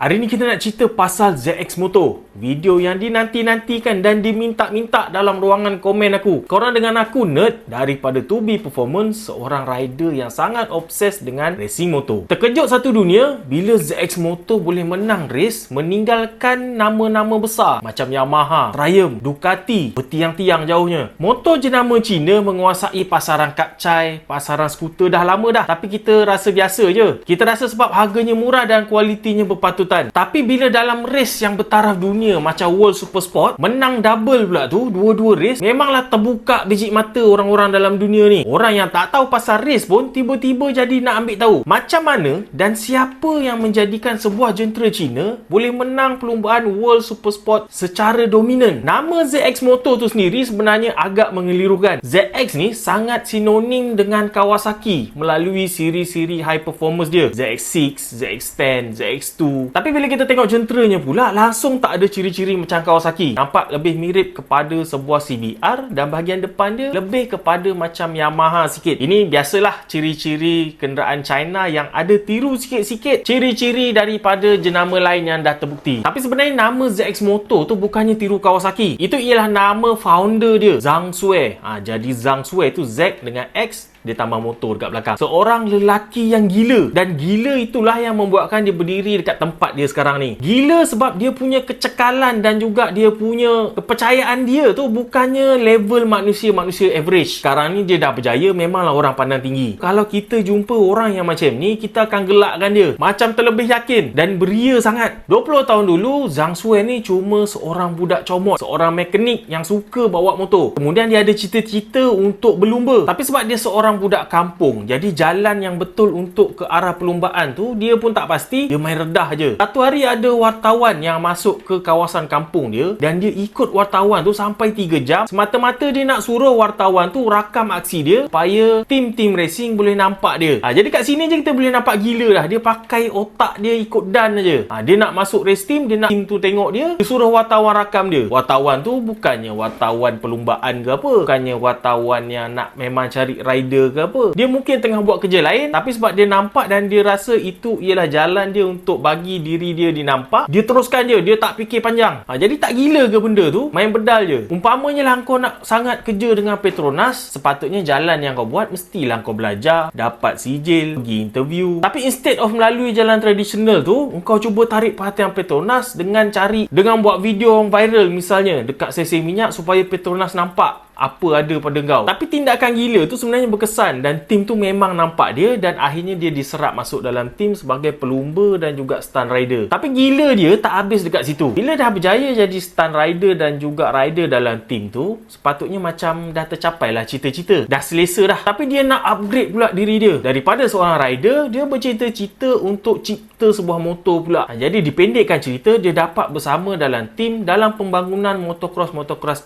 Hari ni kita nak cerita pasal ZX Moto. Video yang dinanti-nantikan dan diminta-minta dalam ruangan komen aku. Korang dengan aku nerd daripada 2B Performance, seorang rider yang sangat obses dengan racing motor. Terkejut satu dunia bila ZX Moto boleh menang race meninggalkan nama-nama besar macam Yamaha, Triumph, Ducati bertiang-tiang jauhnya. Motor jenama Cina menguasai pasaran kapcai, pasaran skuter dah lama dah. Tapi kita rasa biasa je. Kita rasa sebab harganya murah dan kualitinya berpatutan. Tapi bila dalam race yang bertaraf dunia macam World Super Sport, menang double pula tu, dua-dua race, memanglah terbuka biji mata orang-orang dalam dunia ni. Orang yang tak tahu pasal race pun tiba-tiba jadi nak ambil tahu macam mana dan siapa yang menjadikan sebuah jentera Cina boleh menang perlumbaan World Super Sport secara dominan. Nama ZX Moto tu sendiri sebenarnya agak mengelirukan. ZX ni sangat sinonim dengan Kawasaki melalui siri-siri high performance dia, ZX6, ZX10, ZX2. Tapi bila kita tengok jenteranya pula, langsung tak ada ciri-ciri macam Kawasaki. Nampak lebih mirip kepada sebuah CBR dan bahagian depan dia lebih kepada macam Yamaha sikit. Ini biasalah ciri-ciri kenderaan China yang ada tiru sikit-sikit ciri-ciri daripada jenama lain yang dah terbukti. Tapi sebenarnya nama ZX Moto tu bukannya tiru Kawasaki. Itu ialah nama founder dia, Zhang Sue. Jadi Zhang Sue tu Z dengan X, dia tambah motor dekat belakang. Seorang lelaki yang gila. Dan gila itulah yang membuatkan dia berdiri dekat tempat dia sekarang ni. Gila sebab dia punya kecekalan dan juga dia punya kepercayaan dia tu bukannya level manusia-manusia average. Sekarang ni dia dah berjaya, memanglah orang pandang tinggi. Kalau kita jumpa orang yang macam ni, kita akan gelakkan dia. Macam terlebih yakin dan beria sangat. 20 tahun dulu, Zhang Sue ni cuma seorang budak comot. Seorang mekanik yang suka bawa motor. Kemudian dia ada cita-cita untuk berlumba. Tapi sebab dia seorang budak kampung, jadi jalan yang betul untuk ke arah perlumbaan tu dia pun tak pasti. Dia main redah je. Satu hari ada wartawan yang masuk ke kawasan kampung dia dan dia ikut wartawan tu sampai 3 jam semata-mata dia nak suruh wartawan tu rakam aksi dia supaya tim-tim racing boleh nampak dia. Jadi kat sini je kita boleh nampak gila dah. Dia pakai otak dia ikut dan aja. Dia nak masuk race team, dia nak tim tu tengok dia, dia suruh wartawan rakam dia. Wartawan tu bukannya wartawan perlumbaan ke apa, bukannya wartawan yang nak memang cari rider ke apa. Dia mungkin tengah buat kerja lain, tapi sebab dia nampak dan dia rasa itu ialah jalan dia untuk bagi diri dia dinampak, dia teruskan je. Dia tak fikir panjang. Jadi tak gila ke benda tu? Main bedal je. Umpamanya lah kau nak sangat kerja dengan Petronas, sepatutnya jalan yang kau buat mestilah kau belajar, dapat sijil, pergi interview. Tapi instead of melalui jalan tradisional tu, kau cuba tarik perhatian Petronas dengan buat video yang viral misalnya dekat stesen minyak supaya Petronas nampak apa ada pada kau. Tapi tindakan gila tu sebenarnya berkesan dan tim tu memang nampak dia dan akhirnya dia diserap masuk dalam tim sebagai pelumba dan juga stunt rider. Tapi gila dia tak habis dekat situ. Bila dah berjaya jadi stunt rider dan juga rider dalam tim tu, sepatutnya macam dah tercapai lah cita-cita. Dah selesa dah. Tapi dia nak upgrade pula diri dia. Daripada seorang rider, dia bercita-cita untuk cipta sebuah motor pula. Jadi dipendekkan cerita, dia dapat bersama dalam tim dalam pembangunan motocross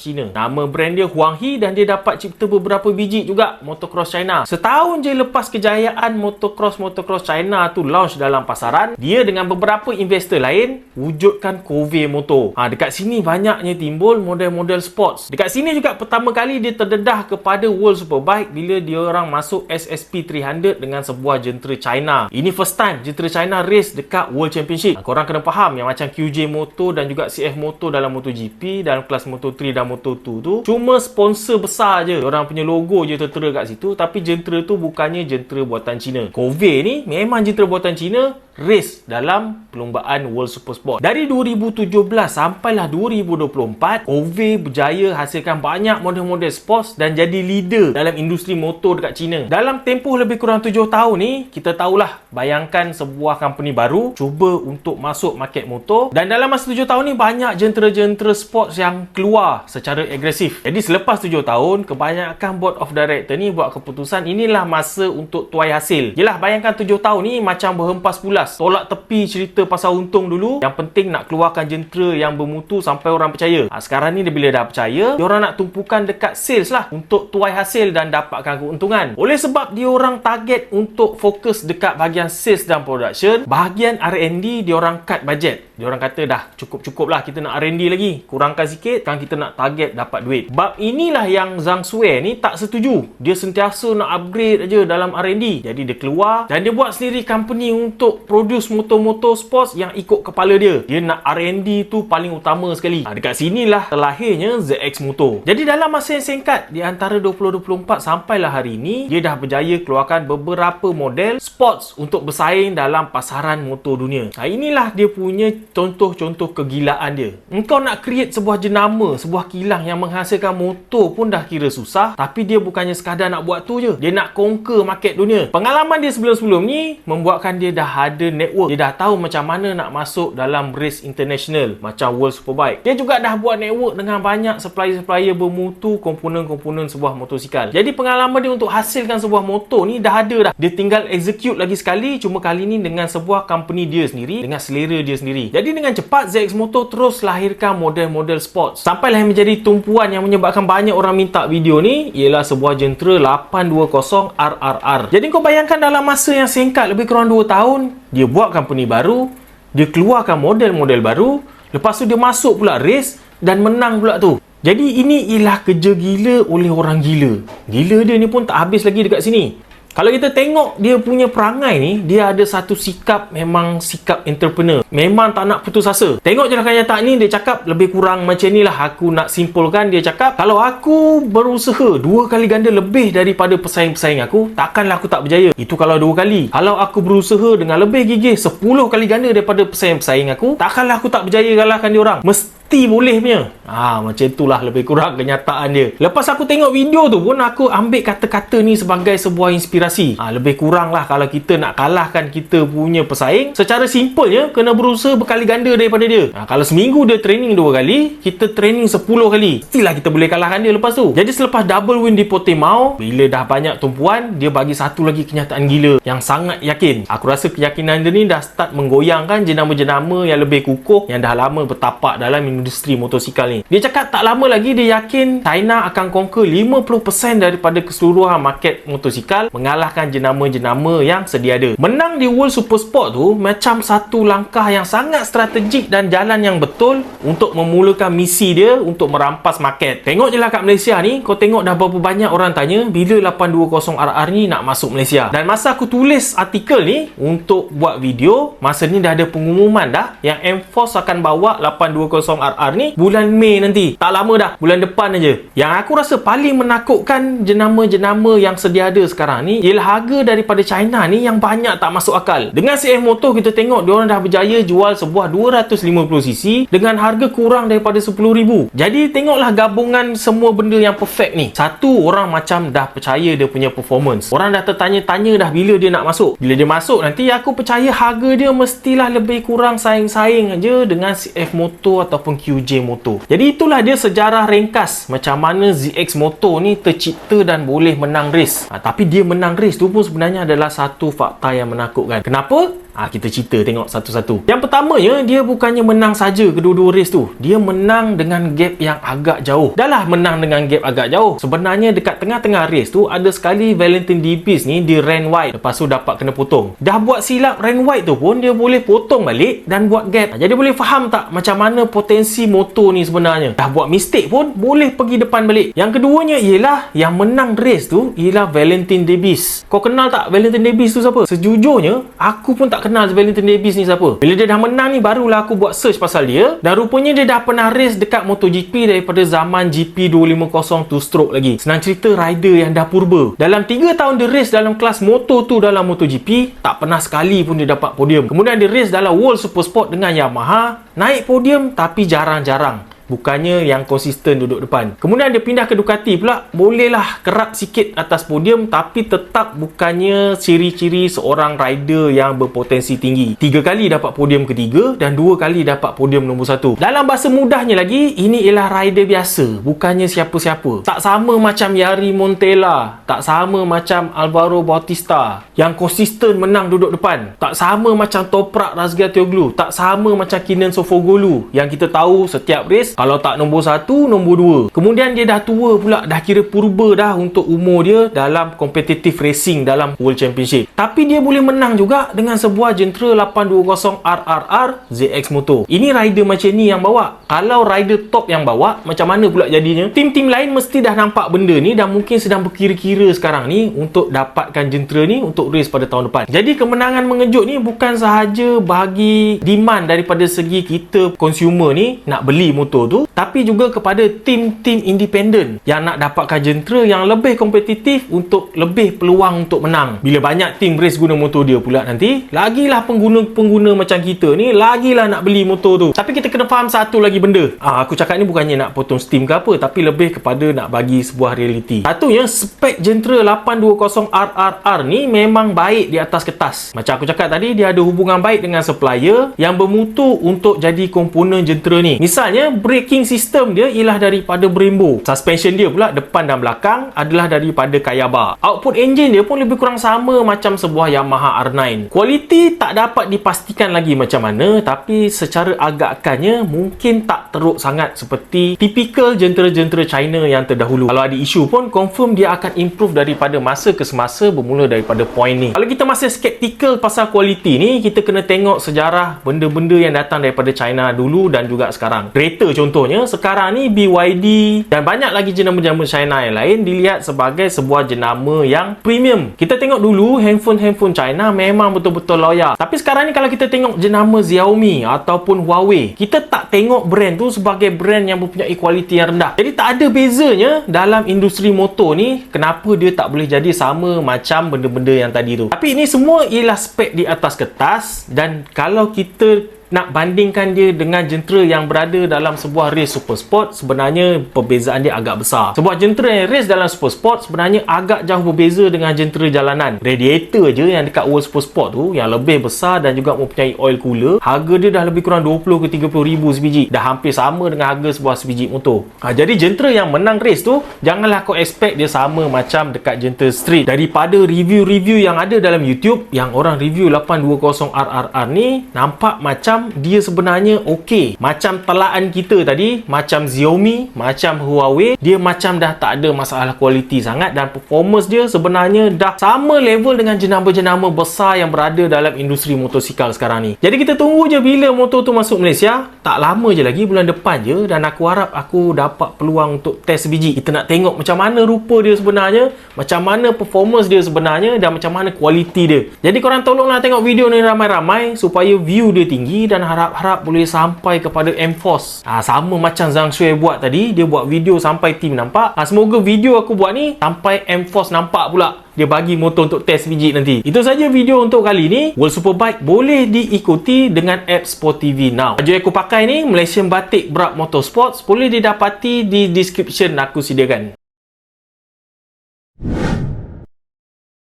Cina. Nama brand dia Huang He dan dia dapat cipta beberapa biji juga motocross China. Setahun je lepas kejayaan motocross China tu launch dalam pasaran, dia dengan beberapa investor lain wujudkan Cove Motor. Dekat sini banyaknya timbul model-model sports. Dekat sini juga pertama kali dia terdedah kepada World Superbike bila dia orang masuk SSP 300 dengan sebuah jentera China. Ini first time jentera China race dekat World Championship. Korang kena faham yang macam QJ Motor dan juga CF Motor dalam MotoGP, dalam kelas Moto3 dan Moto2 tu cuma sponsor besar je. Orang punya logo je tertera kat situ, tapi jentera tu bukannya jentera buatan Cina. Cove ni memang jentera buatan Cina, race dalam perlumbaan World Super Sport. Dari 2017 sampailah 2024, Cove berjaya hasilkan banyak model-model sports dan jadi leader dalam industri motor dekat China. Dalam tempoh lebih kurang 7 tahun ni, kita tahulah, bayangkan sebuah company baru cuba untuk masuk market motor dan dalam masa 7 tahun ni banyak jentera-jentera sports yang keluar secara agresif. Jadi selepas 7 tahun, kebanyakan board of director ni buat keputusan inilah masa untuk tuai hasil. Yelah, bayangkan 7 tahun ni macam berhempas pula. Tolak tepi cerita pasal untung dulu. Yang penting nak keluarkan jentera yang bermutu sampai orang percaya. Sekarang ni bila dah percaya, diorang nak tumpukan dekat sales lah untuk tuai hasil dan dapatkan keuntungan. Oleh sebab diorang target untuk fokus dekat bahagian sales dan production, bahagian R&D diorang cut budget. Diorang kata dah cukup-cukup lah, kita nak R&D lagi, kurangkan sikit, kan kita nak target dapat duit. Bab inilah yang Zhang Sue ni tak setuju. Dia sentiasa nak upgrade aja dalam R&D. Jadi dia keluar dan dia buat sendiri company untuk produce motor-motor sports yang ikut kepala dia. Dia nak R&D tu paling utama sekali. Dekat sinilah terlahirnya ZX Motor. Jadi dalam masa yang singkat, di antara 2024 sampailah hari ini, dia dah berjaya keluarkan beberapa model sports untuk bersaing dalam pasaran motor dunia. Inilah dia punya contoh-contoh kegilaan dia. Engkau nak create sebuah jenama, sebuah kilang yang menghasilkan motor pun dah kira susah, tapi dia bukannya sekadar nak buat tu je. Dia nak conquer market dunia. Pengalaman dia sebelum-sebelum ni membuatkan dia dah ada network. Dia dah tahu macam mana nak masuk dalam race international macam World Superbike. Dia juga dah buat network dengan banyak supplier-supplier bermutu komponen-komponen sebuah motosikal. Jadi pengalaman dia untuk hasilkan sebuah motor ni dah ada dah. Dia tinggal execute lagi sekali, cuma kali ni dengan sebuah company dia sendiri, dengan selera dia sendiri. Jadi dengan cepat ZX Motor terus lahirkan model-model sports. Sampailah menjadi tumpuan yang menyebabkan banyak orang minta video ni ialah sebuah Gentra 820 RRR. Jadi kau bayangkan dalam masa yang singkat, lebih kurang 2 tahun, dia buat company baru, dia keluarkan model-model baru, lepas tu dia masuk pula race dan menang pula tu. Jadi ini ialah kerja gila oleh orang gila. Gila dia ni pun tak habis lagi dekat sini. Kalau kita tengok dia punya perangai ni, dia ada satu sikap, memang sikap entrepreneur. Memang tak nak putus asa. Tengok je lah kenyataan ni, dia cakap lebih kurang macam ni lah. Aku nak simpulkan, dia cakap, kalau aku berusaha 2 kali ganda lebih daripada pesaing-pesaing aku, takkanlah aku tak berjaya. Itu kalau 2 kali. Kalau aku berusaha dengan lebih gigih 10 kali ganda daripada pesaing-pesaing aku, takkanlah aku tak berjaya kalahkan dia orang. Mesti boleh punya. Macam itulah lebih kurang kenyataan dia. Lepas aku tengok video tu pun, aku ambil kata-kata ni sebagai sebuah inspirasi. Lebih kurang lah kalau kita nak kalahkan kita punya pesaing, secara simpelnya kena berusaha berkali ganda daripada dia. Kalau seminggu dia training 2 kali, kita training 10 kali, mestilah kita boleh kalahkan dia lepas tu. Jadi selepas double win di Portimao, bila dah banyak tumpuan, dia bagi satu lagi kenyataan gila yang sangat yakin. Aku rasa keyakinan dia ni dah start menggoyangkan jenama-jenama yang lebih kukuh, yang dah lama bertapak dalam industri motosikal ni. Dia cakap tak lama lagi dia yakin China akan conquer 50% daripada keseluruhan market motosikal, mengalahkan jenama-jenama yang sedia ada. Menang di World Super Sport tu macam satu langkah yang sangat strategik dan jalan yang betul untuk memulakan misi dia untuk merampas market. Tengok je lah kat Malaysia ni, kau tengok dah berapa banyak orang tanya bila 820 RR ni nak masuk Malaysia. Dan masa aku tulis artikel ni untuk buat video, masa ni dah ada pengumuman dah yang M-Force akan bawa 820 RR ni bulan Mei nanti. Tak lama dah, bulan depan aja. Yang aku rasa paling menakutkan jenama-jenama yang sedia ada sekarang ni ialah harga daripada China ni yang banyak tak masuk akal. Dengan CF Motor kita tengok diorang dah berjaya jual sebuah 250cc dengan harga kurang daripada 10,000. Jadi tengoklah gabungan semua benda yang perfect ni. Satu, orang macam dah percaya dia punya performance. Orang dah tertanya-tanya dah bila dia nak masuk. Bila dia masuk nanti, aku percaya harga dia mestilah lebih kurang saing-saing aja dengan CF Motor ataupun QJ Motor. Jadi itulah dia sejarah ringkas macam mana ZX Motor ni tercipta dan boleh menang race. Tapi dia menang race tu pun sebenarnya adalah satu fakta yang menakutkan. Kenapa? Kita cerita tengok satu-satu. Yang pertamanya, dia bukannya menang saja kedua-dua race tu. Dia menang dengan gap yang agak jauh. Dah lah menang dengan gap agak jauh. Sebenarnya dekat tengah-tengah race tu ada sekali Valentin Debis ni dia ran wide, lepas tu dapat kena potong. Dah buat silap ran wide tu pun dia boleh potong balik dan buat gap. Jadi boleh faham tak macam mana potensi motor ni sebenarnya. Dah buat mistake pun boleh pergi depan balik. Yang keduanya ialah yang menang race tu ialah Valentin Debis. Kau kenal tak Valentin Debis tu siapa? Sejujurnya aku pun tak kenal Valentin Debis ni siapa. Bila dia dah menang ni, barulah aku buat search pasal dia, dan rupanya dia dah pernah race dekat MotoGP daripada zaman GP250 2 stroke lagi. Senang cerita, rider yang dah purba. Dalam 3 tahun dia race dalam kelas motor tu dalam MotoGP, tak pernah sekali pun dia dapat podium. Kemudian dia race dalam World Super Sport dengan Yamaha, naik podium tapi jarang-jarang. Bukannya yang konsisten duduk depan. Kemudian dia pindah ke Ducati pula, bolehlah kerap sikit atas podium, tapi tetap bukannya ciri-ciri seorang rider yang berpotensi tinggi. 3 kali dapat podium ketiga dan 2 kali dapat podium nombor 1. Dalam bahasa mudahnya lagi, ini ialah rider biasa, bukannya siapa-siapa. Tak sama macam Yari Montella, tak sama macam Alvaro Bautista yang konsisten menang duduk depan, tak sama macam Toprak Razgatlioglu, tak sama macam Kenan Sofuoglu yang kita tahu setiap race Kalau tak nombor 1, nombor 2. Kemudian dia dah tua pula, dah kira purba dah untuk umur dia dalam competitive racing dalam World Championship. Tapi dia boleh menang juga dengan sebuah Gentra 820 RRR ZX Moto. Ini rider macam ni yang bawa. Kalau rider top yang bawa, macam mana pula jadinya? Tim-tim lain mesti dah nampak benda ni dan mungkin sedang berkira-kira sekarang ni untuk dapatkan Gentra ni untuk race pada tahun depan. Jadi kemenangan mengejut ni bukan sahaja bagi demand daripada segi kita consumer ni nak beli motor tu, tapi juga kepada tim-tim independen yang nak dapatkan Gentra yang lebih kompetitif untuk lebih peluang untuk menang. Bila banyak tim race guna motor dia pula nanti, lagilah pengguna-pengguna macam kita ni lagilah nak beli motor tu. Tapi kita kena faham satu lagi benda. Aku cakap ni bukannya nak potong steam ke apa, tapi lebih kepada nak bagi sebuah realiti. Satunya, spek Gentra 820 RRR ni memang baik di atas kertas. Macam aku cakap tadi, dia ada hubungan baik dengan supplier yang bermutu untuk jadi komponen Gentra ni. Misalnya, braking system dia ialah daripada Brembo. Suspension dia pula depan dan belakang adalah daripada Kayaba. Output engine dia pun lebih kurang sama macam sebuah Yamaha R9. Kualiti tak dapat dipastikan lagi macam mana, tapi secara agakannya mungkin tak teruk sangat seperti typical Gentra-Gentra China yang terdahulu. Kalau ada isu pun, confirm dia akan improve daripada masa ke semasa bermula daripada point ni. Kalau kita masih skeptical pasal kualiti ni, kita kena tengok sejarah benda-benda yang datang daripada China dulu dan juga sekarang. Kereta contohnya, sekarang ni BYD dan banyak lagi jenama-jenama China yang lain dilihat sebagai sebuah jenama yang premium. Kita tengok dulu, handphone China memang betul-betul loyak. Tapi sekarang ni kalau kita tengok jenama Xiaomi ataupun Huawei, kita tak tengok brand tu sebagai brand yang mempunyai kualiti yang rendah. Jadi tak ada bezanya dalam industri motor ni, kenapa dia tak boleh jadi sama macam benda-benda yang tadi tu. Tapi ini semua ialah spek di atas kertas, dan kalau kita nak bandingkan dia dengan Gentra yang berada dalam sebuah race super sport, sebenarnya perbezaan dia agak besar. Sebuah Gentra yang race dalam super sport sebenarnya agak jauh berbeza dengan Gentra jalanan. Radiator je yang dekat World Super Sport tu yang lebih besar dan juga mempunyai oil cooler, harga dia dah lebih kurang 20 ke 30 ribu sebiji. Dah hampir sama dengan harga sebuah sebiji motor. Jadi Gentra yang menang race tu, janganlah kau expect dia sama macam dekat Gentra Street. Daripada review-review yang ada dalam YouTube, yang orang review 820 RRR ni, nampak macam dia sebenarnya okey. Macam telaan kita tadi, macam Xiaomi, macam Huawei, dia macam dah tak ada masalah kualiti sangat dan performance dia sebenarnya dah sama level dengan jenama-jenama besar yang berada dalam industri motosikal sekarang ni. Jadi kita tunggu je bila motor tu masuk Malaysia. Tak lama je lagi, bulan depan je, dan aku harap aku dapat peluang untuk test sebiji. Kita nak tengok macam mana rupa dia sebenarnya, macam mana performance dia sebenarnya, dan macam mana kualiti dia. Jadi korang tolonglah tengok video ni ramai-ramai supaya view dia tinggi, dan harap-harap boleh sampai kepada M-Force. Sama macam Zhang Shui buat tadi, dia buat video sampai tim nampak. Semoga video aku buat ni sampai M-Force nampak pula. Dia bagi motor untuk test biji nanti. Itu saja video untuk kali ni. World Superbike boleh diikuti dengan app Sport TV Now. Baju aku pakai ni Malaysian Batik Brab Motorsports, boleh didapati di description aku sediakan.